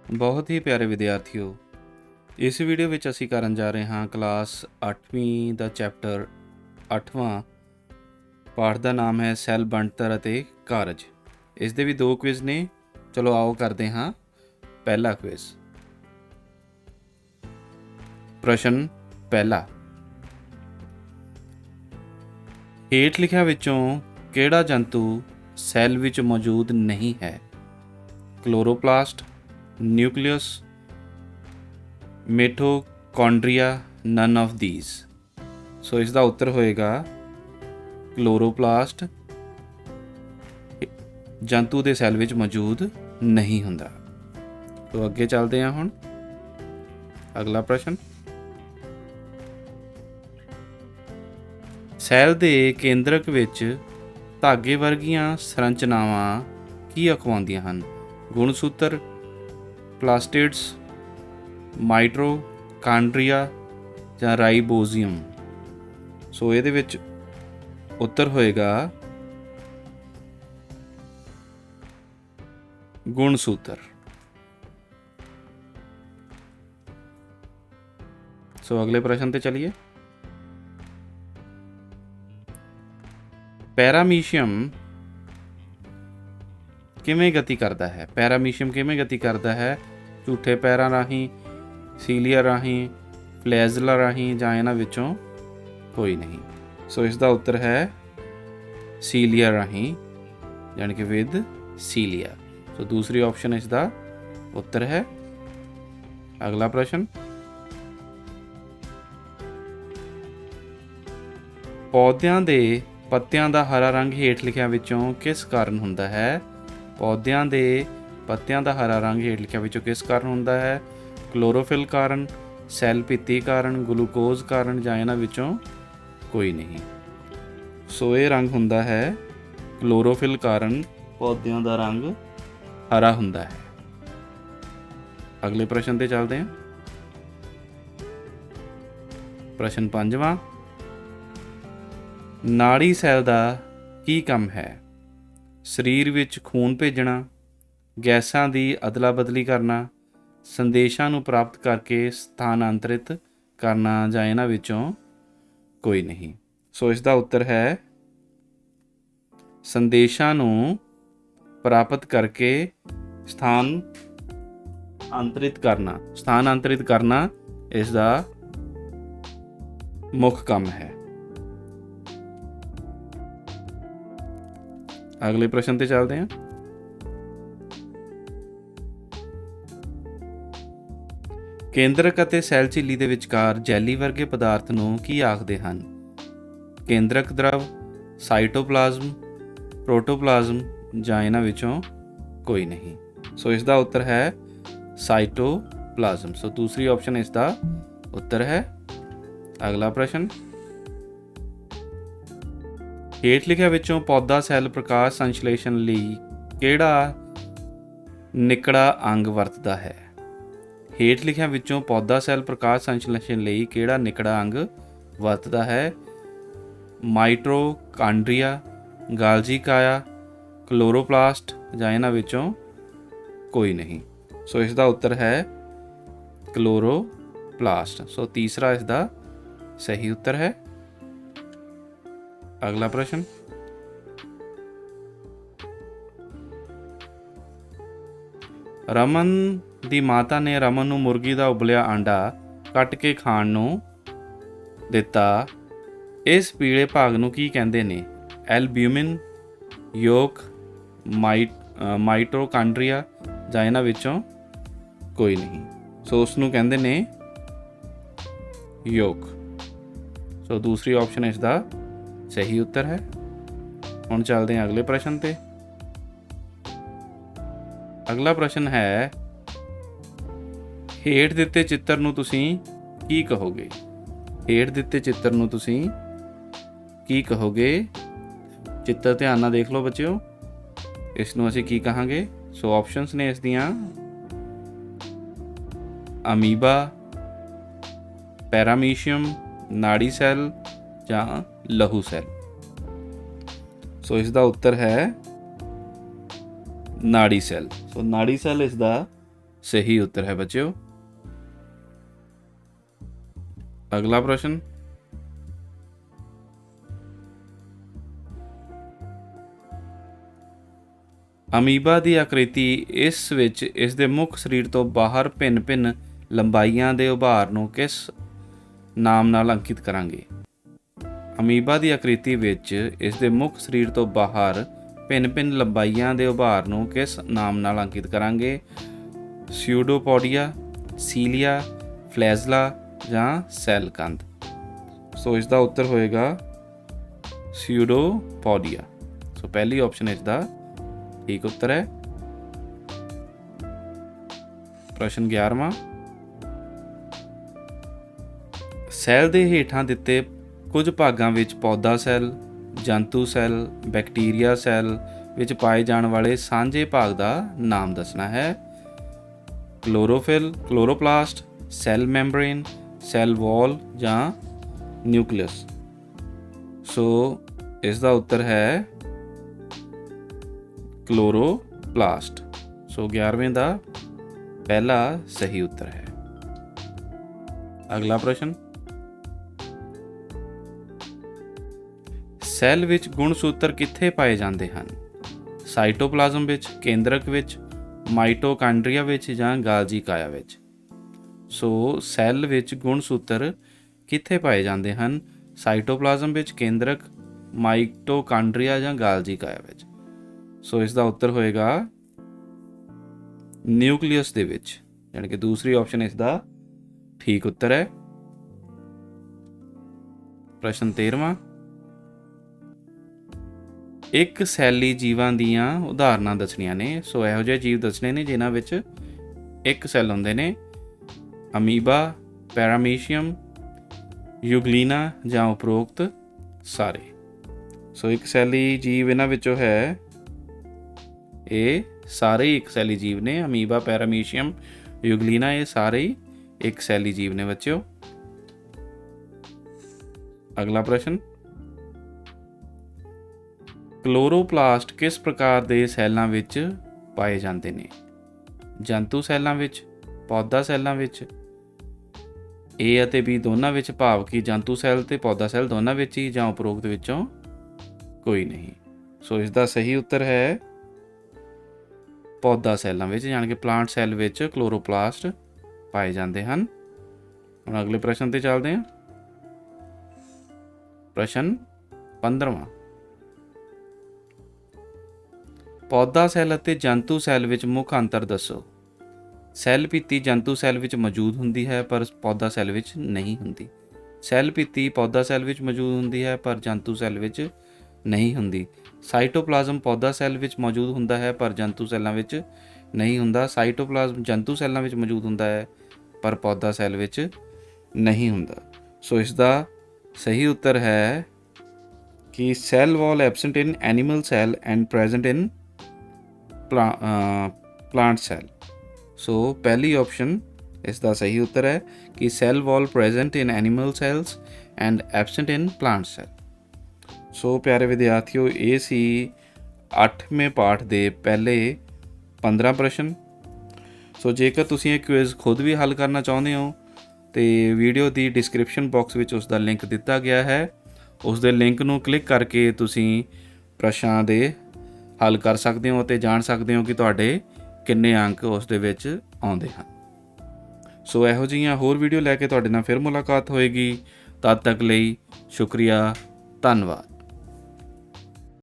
ਬਹੁਤ ਹੀ ਪਿਆਰੇ ਵਿਦਿਆਰਥੀਓ, ਇਸ ਵੀਡੀਓ ਵਿੱਚ ਅਸੀਂ ਕਰਨ ਜਾ ਰਹੇ ਹਾਂ ਕਲਾਸ 8ਵੀਂ ਦਾ ਚੈਪਟਰ 8ਵਾਂ। ਪਾਠ ਦਾ ਨਾਮ ਹੈ ਸੈੱਲ ਬਣਤਰ ਅਤੇ ਕਾਰਜ। ਇਸ ਦੇ ਵੀ 2 ਕੁਇਜ਼ ਨੇ। ਚਲੋ ਆਓ ਕਰਦੇ ਹਾਂ ਪਹਿਲਾ ਕੁਇਜ਼। ਪ੍ਰਸ਼ਨ ਪਹਿਲਾ, ਹੇਠ ਲਿਖਿਆਂ ਵਿੱਚੋਂ ਕਿਹੜਾ ਜੰਤੂ ਸੈੱਲ ਵਿੱਚ ਮੌਜੂਦ ਨਹੀਂ ਹੈ? Chloroplast, nucleus, ਮਿਟੋਕੌਂਡਰੀਆ, none of these. ਸੋ ਇਸ ਦਾ ਉੱਤਰ ਹੋਏਗਾ ਕਲੋਰੋਪਲਾਸਟ ਜੰਤੂ ਦੇ ਸੈੱਲ ਵਿੱਚ ਮੌਜੂਦ ਨਹੀਂ ਹੁੰਦਾ। ਤੋ ਅੱਗੇ ਚੱਲਦੇ ਹਾਂ ਹੁਣ ਅਗਲਾ ਪ੍ਰਸ਼ਨ। ਸੈੱਲ ਦੇ ਕੇਂਦਰਕ ਵਿੱਚ ਧਾਗੇ ਵਰਗੀਆਂ ਸੰਰਚਨਾਵਾਂ ਕੀ ਅਖਵਾਉਂਦੀਆਂ ਹਨ? ਗੁਣਸੂਤਰ, ਪਲਾਸਟਿਡਸ, ਮਾਈਟੋਕਾਂਡਰੀਆ ਜਾਂ ਰਾਈਬੋਜ਼ੀਅਮ। ਸੋ ਇਹਦੇ ਵਿੱਚ ਉੱਤਰ ਹੋਏਗਾ ਗੁਣਸੂਤਰ। ਸੋ ਅਗਲੇ ਪ੍ਰਸ਼ਨ ਤੇ ਚਲੀਏ। ਪੈਰਾਮੀਸ਼ੀਅਮ ਕਿਵੇਂ ਗਤੀ ਕਰਦਾ ਹੈ? ਪੈਰਾਮੀਸ਼ੀਅਮ ਕਿਵੇਂ ਗਤੀ ਕਰਦਾ ਹੈ? ਝੂਠੇ ਪੈਰਾਂ ਰਾਹੀਂ, ਸੀਲੀਆ ਰਾਹੀਂ, ਫਲੈਜ਼ਲਾ ਰਾਹੀਂ ਜਾਂ ਇਹਨਾਂ ਵਿੱਚੋਂ ਕੋਈ ਨਹੀਂ। ਸੋ ਇਸ ਦਾ ਉੱਤਰ ਹੈ ਸੀਲੀਆ ਰਾਹੀਂ, ਯਾਨੀ ਕਿ ਵਿਦ ਸੀਲੀਆ। ਸੋ ਦੂਸਰੀ ਆਪਸ਼ਨ ਇਸ ਦਾ ਉੱਤਰ ਹੈ। ਅਗਲਾ ਪ੍ਰਸ਼ਨ, ਪੌਦਿਆਂ ਦੇ ਪੱਤਿਆਂ ਦਾ ਹਰਾ ਰੰਗ ਹੇਠ ਲਿਖਿਆਂ ਵਿੱਚੋਂ ਕਿਸ ਕਾਰਨ ਹੁੰਦਾ ਹੈ? ਪੌਦਿਆਂ ਦੇ ਪੱਤਿਆਂ ਦਾ ਹਰਾ ਰੰਗ ਹੇਠ ਲਿਖਿਆਂ ਵਿੱਚੋਂ ਕਿਸ ਕਾਰਨ ਹੁੰਦਾ ਹੈ? ਕਲੋਰੋਫਿਲ ਕਾਰਨ, ਸੈੱਲ ਭਿੱਤੀ ਕਾਰਨ, ਗਲੂਕੋਜ਼ ਕਾਰਨ ਜਾਂ ਇਹਨਾਂ ਵਿੱਚੋਂ ਕੋਈ ਨਹੀਂ। ਸੋ ਇਹ ਰੰਗ ਹੁੰਦਾ ਹੈ ਕਲੋਰੋਫਿਲ ਕਾਰਨ ਪੌਦਿਆਂ ਦਾ ਰੰਗ ਹਰਾ ਹੁੰਦਾ ਹੈ। ਅਗਲੇ ਪ੍ਰਸ਼ਨ ਤੇ ਚੱਲਦੇ ਹਾਂ। ਪ੍ਰਸ਼ਨ ਪੰਜਵਾਂ, ਨਾੜੀ ਸੈੱਲ ਦਾ ਕੀ ਕੰਮ ਹੈ? ਸਰੀਰ ਵਿੱਚ ਖੂਨ ਭੇਜਣਾ, ਗੈਸਾਂ ਦੀ ਅਦਲਾ ਬਦਲੀ ਕਰਨਾ, ਸੰਦੇਸ਼ਾਂ ਨੂੰ ਪ੍ਰਾਪਤ ਕਰਕੇ ਸਥਾਨਾਂਤਰਿਤ ਕਰਨਾ ਜਾਂ ਇਹਨਾਂ ਵਿੱਚੋਂ ਕੋਈ ਨਹੀਂ। ਸੋ ਇਸ ਦਾ ਉੱਤਰ ਹੈ ਸੰਦੇਸ਼ਾਂ ਨੂੰ ਪ੍ਰਾਪਤ ਕਰਕੇ ਸਥਾਨਾਂਤਰਿਤ ਕਰਨਾ ਇਸ ਦਾ ਮੁੱਖ ਕੰਮ ਹੈ। ਅਗਲੇ ਪ੍ਰਸ਼ਨ ਤੇ ਚੱਲਦੇ ਹਾਂ। ਕੇਂਦਰਕ ਅਤੇ ਸੈੱਲ ਝਿੱਲੀ ਦੇ ਵਿਚਕਾਰ ਜੈਲੀ ਵਰਗੇ ਪਦਾਰਥ ਨੂੰ ਕੀ ਆਖਦੇ ਹਨ? ਕੇਂਦਰਕ ਦਰਵ, ਸਾਈਟੋਪਲਾਜ਼ਮ, ਪ੍ਰੋਟੋਪਲਾਜ਼ਮ ਜਾਂ ਇਹਨਾਂ ਵਿੱਚੋਂ ਕੋਈ ਨਹੀਂ। ਸੋ ਇਸ ਦਾ ਉੱਤਰ ਹੈ ਸਾਈਟੋਪਲਾਜ਼ਮ। ਸੋ ਦੂਸਰੀ ਆਪਸ਼ਨ ਇਸ ਦਾ ਉੱਤਰ ਹੈ। ਅਗਲਾ ਪ੍ਰਸ਼ਨ, ਹੇਠ ਲਿਖਿਆਂ ਵਿੱਚੋਂ ਪੌਦਾ ਸੈੱਲ ਪ੍ਰਕਾਸ਼ ਸੰਸ਼ਲੇਸ਼ਣ ਲਈ ਕਿਹੜਾ ਨਿਕੜਾ ਅੰਗ ਵਰਤਦਾ ਹੈ? ਹੇਠ ਲਿਖਿਆਂ ਵਿੱਚੋਂ ਪੌਦਾ ਸੈੱਲ ਪ੍ਰਕਾਸ਼ ਸੰਸ਼ਲੇਸ਼ਣ ਲਈ ਕਿਹੜਾ ਨਿਕੜਾ ਅੰਗ ਵਰਤਦਾ ਹੈ? ਮਾਈਟੋਕਾਂਡਰੀਆ, ਗਾਲਜੀ ਕਾਇਆ, ਕਲੋਰੋਪਲਾਸਟ ਜਾਂ ਇਹਨਾਂ ਵਿੱਚੋਂ ਕੋਈ ਨਹੀਂ। ਸੋ ਇਸ ਦਾ ਉੱਤਰ ਹੈ ਕਲੋਰੋਪਲਾਸਟ। ਸੋ ਤੀਸਰਾ ਇਸ ਦਾ ਸਹੀ ਉੱਤਰ ਹੈ। ਅਗਲਾ ਪ੍ਰਸ਼ਨ, ਰਮਨ ਦੀ ਮਾਤਾ ਨੇ ਰਮਨ ਨੂੰ ਮੁਰਗੀ ਦਾ ਉਬਲਿਆ ਆਂਡਾ ਕੱਟ ਕੇ ਖਾਣ ਨੂੰ ਦਿੱਤਾ। ਇਸ ਪੀਲੇ ਭਾਗ ਨੂੰ ਕੀ ਕਹਿੰਦੇ ਨੇ? ਐਲਬਿਊਮਿਨ, ਯੋਕ, ਮਾਈਟੋਕਾਂਡਰੀਆ ਜਾਂ ਇਹਨਾਂ ਵਿੱਚੋਂ ਕੋਈ ਨਹੀਂ। ਸੋ ਉਸ ਨੂੰ ਕਹਿੰਦੇ ਨੇ ਯੋਕ। ਸੋ ਦੂਸਰੀ ਆਪਸ਼ਨ ਇਸ ਦਾ ਸਹੀ ਉੱਤਰ ਹੈ। ਹੁਣ ਚੱਲਦੇ ਹਾਂ ਅਗਲੇ ਪ੍ਰਸ਼ਨ ਤੇ। ਅਗਲਾ ਪ੍ਰਸ਼ਨ ਹੈ, ਹੇਠ ਦਿੱਤੇ ਚਿੱਤਰ ਨੂੰ ਤੁਸੀਂ ਕੀ ਕਹੋਗੇ? ਹੇਠ ਦਿੱਤੇ ਚਿੱਤਰ ਨੂੰ ਤੁਸੀਂ ਕੀ ਕਹੋਗੇ? ਚਿੱਤਰ ਧਿਆਨ ਨਾਲ ਦੇਖ ਲਓ ਬੱਚਿਓ। ਇਸ ਨੂੰ ਅਸੀਂ ਕੀ ਕਹਾਂਗੇ? ਸੋ ਆਪਸ਼ਨਸ ਨੇ ਇਸ ਦੀਆਂ ਅਮੀਬਾ, ਪੈਰਾਮੀਸ਼ੀਅਮ, ਨਾੜੀ ਸੈੱਲ ਜਾਂ ਲਹੂ ਸੈੱਲ। ਸੋ ਇਸ ਦਾ ਉੱਤਰ ਹੈ ਨਾੜੀ ਸੈੱਲ। ਸੋ ਨਾੜੀ ਸੈੱਲ ਇਸ ਦਾ सही उत्तर है बच्चों। अगला प्रश्न, ਅਮੀਬਾ ਦੀ ਆਕ੍ਰਿਤੀ ਇਸ ਵਿੱਚ ਇਸ ਦੇ ਮੁੱਖ ਸਰੀਰ ਤੋਂ ਬਾਹਰ ਭਿੰਨ-ਭਿੰਨ ਲੰਬਾਈਆਂ ਦੇ ਉਭਾਰ ਨੂੰ ਕਿਸ ਨਾਮ ਨਾਲ ਅੰਕਿਤ ਕਰਾਂਗੇ? ਅਮੀਬਾ ਦੀ ਆਕ੍ਰਿਤੀ ਵਿੱਚ ਇਸ ਦੇ ਮੁੱਖ ਸਰੀਰ ਤੋਂ ਬਾਹਰ ਭਿੰਨ-ਭਿੰਨ ਲੰਬਾਈਆਂ ਦੇ ਉਭਾਰ ਨੂੰ ਕਿਸ ਨਾਮ ਨਾਲ ਅੰਕਿਤ ਕਰਾਂਗੇ? ਸਿਊਡੋਪੋਡੀਆ, ਸੀਲੀਆ, ਫਲੈਜ਼ਲਾ ਜਾਂ ਸੈਲ ਕੰਧ। ਸੋ ਇਸ ਦਾ ਉੱਤਰ ਹੋਏਗਾ ਸਿਊਡੋਪੋਡੀਆ। ਸੋ ਪਹਿਲੀ ਆਪਸ਼ਨ ਇਸ ਦਾ ठीक उत्तर है। प्रश्न 11वां, ਸੈੱਲ ਦੇ ਹੇਠਾਂ ਦਿੱਤੇ ਕੁਝ ਭਾਗਾਂ ਵਿੱਚ ਪੌਦਾ ਸੈੱਲ, ਜੰਤੂ ਸੈੱਲ, ਬੈਕਟੀਰੀਆ ਸੈੱਲ ਵਿੱਚ ਪਾਏ ਜਾਣ ਵਾਲੇ ਸਾਂਝੇ ਭਾਗ ਦਾ ਨਾਮ ਦੱਸਣਾ ਹੈ। Chlorophyll, chloroplast, cell membrane, cell ਵਾਲ ਜਾਂ ਨਿਊਕਲੀਅਸ। ਸੋ ਇਸ ਦਾ ਉੱਤਰ ਹੈ क्लोरोप्लास्ट। सो 11वें का पहला सही उत्तर है। अगला प्रश्न, सैल विच गुणसूत्र कित्थे पाए जाते हैं? साइटोप्लाज्म विच, केंद्रक विच, माइटोकांड्रिया विच जां गाल्जी काया विच। सो सैल विच गुणसूत्र कित्थे पाए जाते हैं? साइटोप्लाज्म विच, केंद्रक, माइटोकांड्रिया जां गाल्जी काया विच। सो इसका उत्तर होएगा न्यूक्लियस दे विच, यानी कि दूसरी ऑप्शन इसका ठीक उत्तर है। प्रश्न 13वां, एक सैली जीवां दीयां उदाहरणां दसणीਆਂ ने। सो इहो ਜਿਹੇ जीव दसने ने जिन्हां विच एक सैल हुंदे ने। अमीबा, पैरामीशियम, यूग्लिना जां उपरोक्त सारे। सो एक सैली जीव इन्हां विचों है, ਇਹ ਸਾਰੇ ਹੀ ਇੱਕ ਸੈਲੀ ਜੀਵ ਨੇ। ਅਮੀਬਾ, ਪੈਰਾਮੀਸ਼ੀਅਮ, ਯੂਗਲੀਨਾ, ਇਹ ਸਾਰੇ ਹੀ ਇੱਕ ਸੈਲੀ ਜੀਵ ਨੇ ਬੱਚਿਓ। ਅਗਲਾ ਪ੍ਰਸ਼ਨ, ਕਲੋਰੋਪਲਾਸਟ ਕਿਸ ਪ੍ਰਕਾਰ ਦੇ ਸੈੱਲਾਂ ਵਿੱਚ ਪਾਏ ਜਾਂਦੇ ਨੇ? ਜੰਤੂ ਸੈੱਲਾਂ ਵਿੱਚ, ਪੌਦਾ ਸੈੱਲਾਂ ਵਿੱਚ, A ਅਤੇ B ਦੋਨਾਂ ਵਿੱਚ, ਭਾਵ ਕਿ ਜੰਤੂ ਸੈੱਲ ਤੇ ਪੌਦਾ ਸੈੱਲ ਦੋਨਾਂ ਵਿੱਚ ਹੀ, ਜਾਂ ਉਪਰੋਕਤ ਵਿੱਚੋਂ ਕੋਈ ਨਹੀਂ। ਸੋ ਇਸ ਦਾ ਸਹੀ ਉੱਤਰ ਹੈ ਪੌਦਾ ਸੈੱਲਾਂ ਵਿੱਚ, ਯਾਨੀ ਕਿ ਪਲਾਂਟ ਸੈੱਲ ਵਿੱਚ ਕਲੋਰੋਪਲਾਸਟ ਪਾਏ ਜਾਂਦੇ ਹਨ। ਹੁਣ ਅਗਲੇ ਪ੍ਰਸ਼ਨ ਤੇ ਚੱਲਦੇ ਹਾਂ। ਪ੍ਰਸ਼ਨ 15ਵਾਂ, ਪੌਦਾ ਸੈੱਲ ਅਤੇ ਜੰਤੂ ਸੈੱਲ ਵਿੱਚ ਮੁੱਖ ਅੰਤਰ ਦੱਸੋ। ਸੈੱਲ ਭਿੱਤੀ ਜੰਤੂ ਸੈੱਲ ਵਿੱਚ ਮੌਜੂਦ ਹੁੰਦੀ ਹੈ ਪਰ ਪੌਦਾ ਸੈੱਲ ਵਿੱਚ ਨਹੀਂ ਹੁੰਦੀ। ਸੈੱਲ ਭਿੱਤੀ ਪੌਦਾ ਸੈੱਲ ਵਿੱਚ ਮੌਜੂਦ ਹੁੰਦੀ ਹੈ ਪਰ ਜੰਤੂ ਸੈੱਲ ਵਿੱਚ ਨਹੀਂ ਹੁੰਦੀ। ਸਾਈਟੋਪਲਾਜ਼ਮ ਪੌਦਾ ਸੈੱਲ ਵਿੱਚ ਮੌਜੂਦ ਹੁੰਦਾ ਹੈ ਪਰ ਜੰਤੂ ਸੈੱਲਾਂ ਵਿੱਚ ਨਹੀਂ ਹੁੰਦਾ। ਸਾਈਟੋਪਲਾਜ਼ਮ ਜੰਤੂ ਸੈੱਲਾਂ ਵਿੱਚ ਮੌਜੂਦ ਹੁੰਦਾ ਹੈ ਪਰ ਪੌਦਾ ਸੈੱਲ ਵਿੱਚ ਨਹੀਂ ਹੁੰਦਾ। ਸੋ ਇਸ ਦਾ ਸਹੀ ਉੱਤਰ ਹੈ ਕਿ cell wall absent in animal cell and present in plant cell. So ਪਹਿਲੀ ਆਪਸ਼ਨ ਇਸ ਦਾ ਸਹੀ ਉੱਤਰ ਹੈ ਕਿ cell wall present in animal cells and absent in plant cell. So ਪਿਆਰੇ ਵਿਦਿਆਰਥੀਓ, ਇਹ ਸੀ 8ਵੇਂ ਪਾਠ ਦੇ ਪਹਿਲੇ 15 ਪ੍ਰਸ਼ਨ। ਸੋ ਜੇਕਰ ਤੁਸੀਂ ਇਹ ਕੁਇਜ਼ ਖੁਦ ਵੀ ਹੱਲ ਕਰਨਾ ਚਾਹੁੰਦੇ ਹੋ ਤੇ ਵੀਡੀਓ ਦੀ ਡਿਸਕ੍ਰਿਪਸ਼ਨ ਬਾਕਸ ਵਿੱਚ ਉਸ ਦਾ ਲਿੰਕ ਦਿੱਤਾ ਗਿਆ ਹੈ। ਉਸ ਦੇ ਲਿੰਕ ਨੂੰ ਕਲਿੱਕ ਕਰਕੇ ਤੁਸੀਂ ਪ੍ਰਸ਼ਨਾਂ ਦੇ ਹੱਲ ਕਰ ਸਕਦੇ ਹੋ ਅਤੇ ਜਾਣ ਸਕਦੇ ਹੋ ਕਿ ਤੁਹਾਡੇ ਕਿੰਨੇ ਅੰਕ ਉਸ ਦੇ ਵਿੱਚ ਆਉਂਦੇ ਹਨ। ਸੋ ਇਹੋ ਜਿਹੀਆਂ ਹੋਰ ਵੀਡੀਓ ਲੈ ਕੇ ਤੁਹਾਡੇ ਨਾਲ ਫਿਰ ਮੁਲਾਕਾਤ ਹੋਏਗੀ। ਤਦ ਤੱਕ ਲਈ ਸ਼ੁਕਰੀਆ, ਧੰਨਵਾਦ।